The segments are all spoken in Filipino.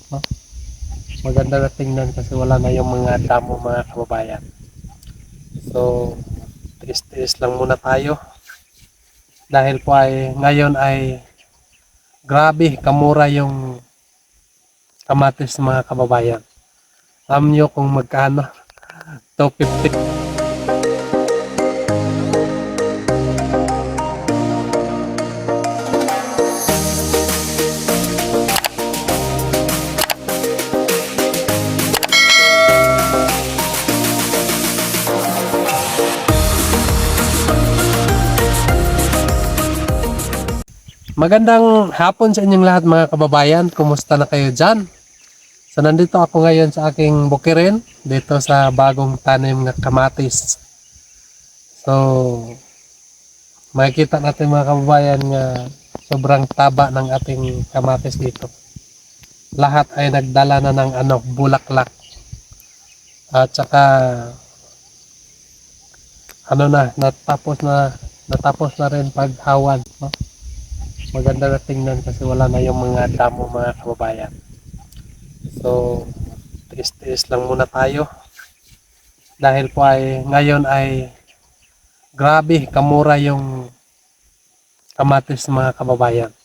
no? Maganda na tingnan kasi wala na yung mga damo mga kababayan. So, tiis-tiis lang muna tayo. Dahil po ay ngayon ay grabe, kamura yung kamatis mga kababayan. Alam nyo kung magkano? 250. Magandang hapon sa inyong lahat mga kababayan. Kumusta na kayo dyan? So nandito ako ngayon sa aking bukirin dito sa bagong tanim na kamatis. So makikita natin mga kababayan nga sobrang taba ng ating kamatis dito. Lahat ay nagdala na ng bulaklak. At saka natapos na rin paghawan, no? Maganda na tingnan kasi wala na yung mga damo mga kababayan. So tiis-tiis lang muna tayo. Dahil po ay ngayon ay grabe, kamura yung kamatis mga kababayan.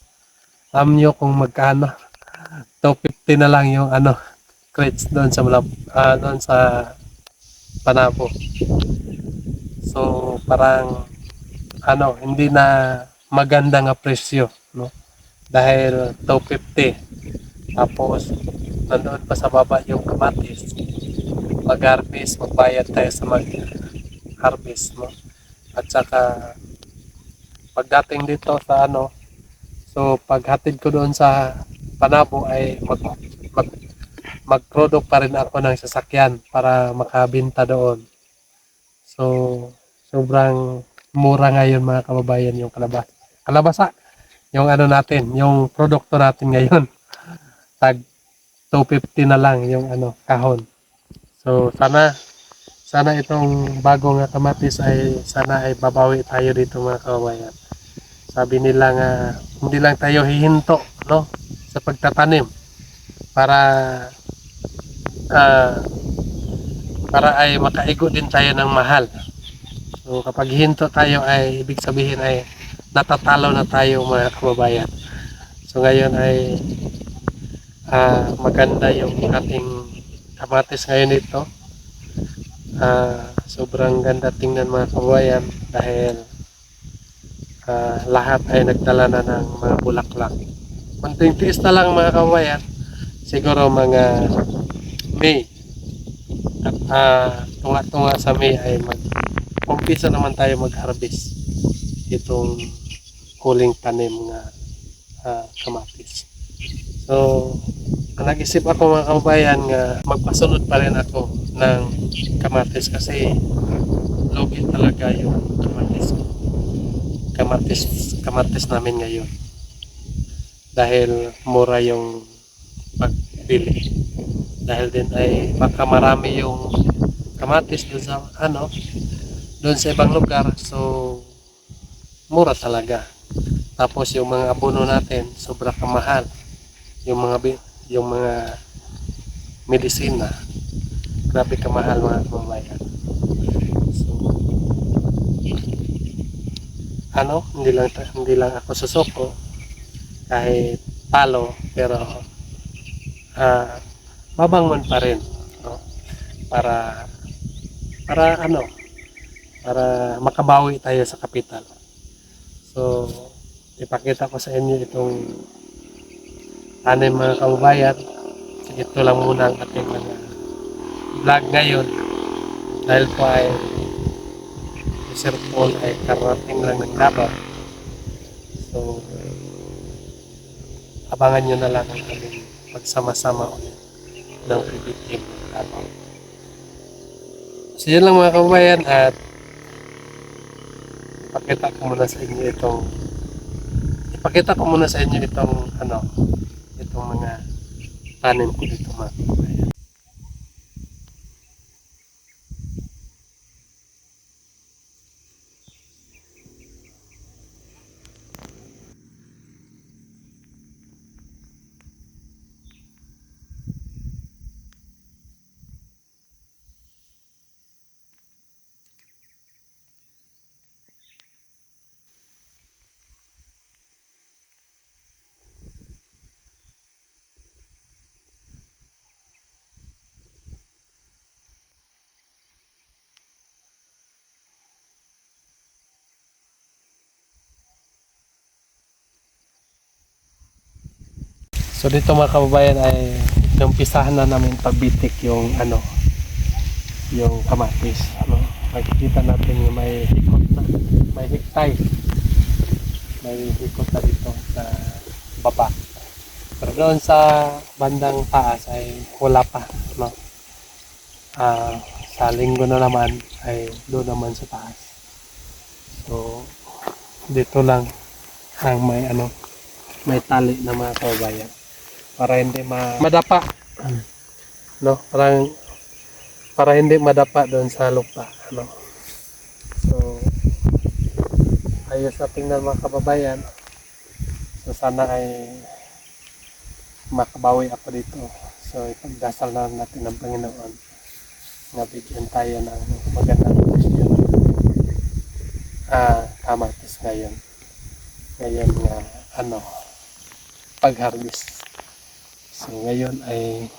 Alam nyo kung magkano? 250 na lang yung crates doon sa doon sa Panabo. So parang hindi na maganda nga presyo, no? Dahil 250 tapos nandoon pa sa baba yung kamatis. Mag-harvest, magbayad tayo sa mag-harvest, no? At saka pagdating dito sa so paghatid ko doon sa Panabo ay mag-product pa rin ako ng sasakyan para makabenta doon. So sobrang mura ngayon mga kababayan yung kalabasa. Yung natin, yung produkto natin ngayon. Tag 250 na lang yung kahon. So sana itong bagong kamatis ay sana ay babawi tayo dito mga kababayan. Sabi nila nga hindi lang tayo hihinto, no, sa pagtatanim para ah, para ay makaigo din tayo ng mahal. So kapag hinto tayo ay ibig sabihin ay natatalo na tayo mga kababayan. So ngayon ay maganda yung ating kamatis ngayon ito. Sobrang ganda tingnan mga kababayan dahil lahat ay nagdala na ng mga bulaklak. Konting tiis na lang mga kababayan. Siguro mga May. At tunga-tunga sa May ay umpisa naman tayo mag-harvest itong huling tanim nga kamatis. So nag-isip ako mga kababayan nga magpasunod pa rin ako ng kamatis kasi lugi talaga yung kamatis namin ngayon dahil mura yung pagbili, dahil din ay baka marami yung kamatis doon sa doon sa ibang lugar, so mura talaga. Tapos yung mga abono natin sobra kamahal, yung mga medisina grabe kamahal mga kababayan. So hindi lang ako susuko kahit talo, pero babangon pa rin, no? para para para makabawi tayo sa kapital. So ipakita ko sa inyo itong tanim mga kababayan. Ito lang muna ang ating mga vlog ngayon dahil po ay si Sir Paul ay karating lang ng Davao. So abangan nyo na lang ang aming pagsama-sama ulit ng PB Team ng Davao. So yun lang mga kababayan, at ipakita ko muna sa inyo itong itong mga tanim ko dito mga kababayan. So dito mga kababayan ay umpisahan na namin pagbitik yung yung kamatis. Makikita natin yung may hikot na, may hiktay. May hikot na dito sa baba. Pero doon sa bandang taas ay wala pa, no? Sa linggo na naman ay doon naman sa taas. So dito lang ang may tali na mga kababayan para hindi madapa, no? Para hindi madapa doon sa lupa, no? So ayos na tingnan mga kababayan. So sana ay makabawi ako dito. So ipagdasal na natin ng Panginoon na bigyan tayo ng magandang posisyon kamatis ngayon nga pag-harvest. So ngayon ay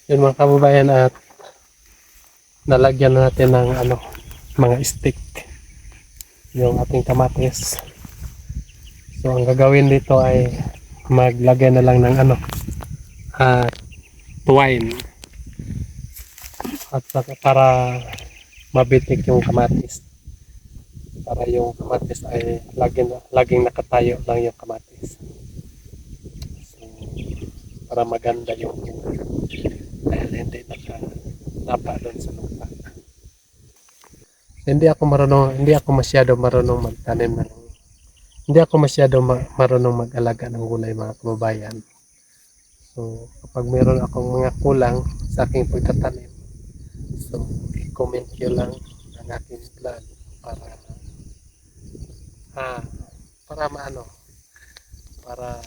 yun mga kababayan, at nalagyan na natin ng mga stick yung ating kamatis. So ang gagawin dito ay maglagay na lang ng twine at para mabitik yung kamatis, para yung kamatis ay laging nakatayo lang yung kamatis. So, para maganda yung dahil hindi nakatapa doon sa lupa. Hindi ako masyado marunong magtanim hindi ako masyado marunong mag-alaga ng gulay mga kababayan. So kapag meron akong mga kulang sa aking pagtatanim, so i-comment nyo lang ang aking vlog para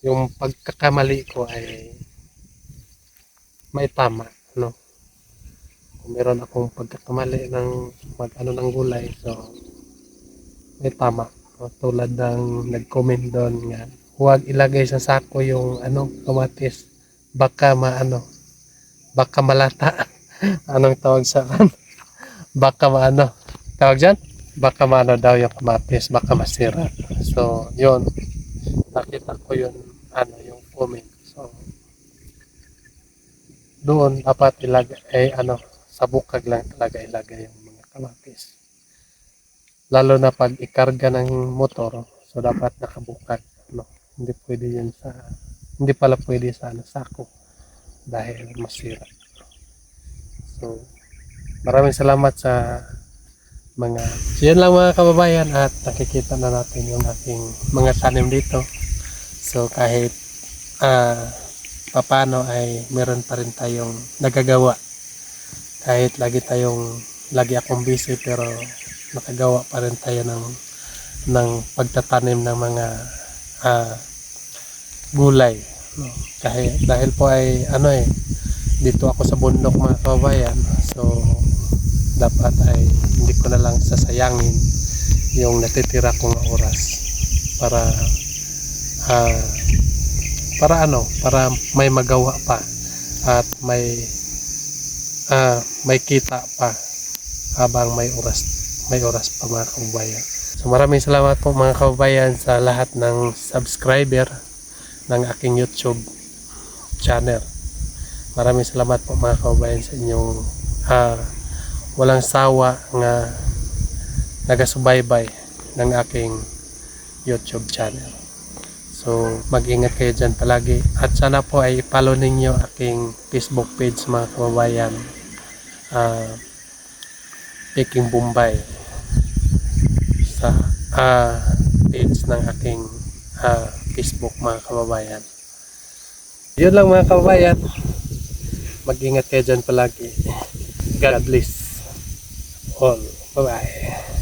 yung pagkakamali ko ay may tama, no? Kung meron akong pagkakamali ng ng gulay, so may tama. O, tulad ng nag-comment doon nga, huwag ilagay sa sako yung kamatis, baka baka malata. Anong tawag sa baka tawag dyan? Baka daw yung kamatis, baka masira. So yun, nakita ko yun yung comment. So doon dapat ilagay sa bukag lang talaga ilagay yung mga kamatis, lalo na pag ikarga ng motor. So dapat nakabukag, hindi pala pwede sa sako dahil masira. So maraming salamat sa so yan lang mga kababayan, at nakikita na natin yung ating mga tanim dito. So kahit paano ay meron pa rin tayong nagagawa, kahit lagi akong busy, pero nakagawa pa rin tayo ng pagtatanim ng mga gulay, no? Dahil po ay dito ako sa bundok mga kababayan, so dapat ay hindi ko na lang sasayangin yung natitira kong oras para para may magawa pa at may kita pa habang may oras pa mga kababayan. So maraming salamat po mga kababayan sa lahat ng subscriber ng aking YouTube channel. Maraming salamat po mga kababayan sa inyong walang sawa nga nagasubaybay ng aking YouTube channel. So mag-ingat kayo dyan palagi at sana po ay follow ninyo aking Facebook page mga kababayan, Peking Bombay, sa page ng aking Facebook mga kababayan. Yun lang mga kababayan, mag-ingat kayo dyan palagi. God bless all. Bye bye.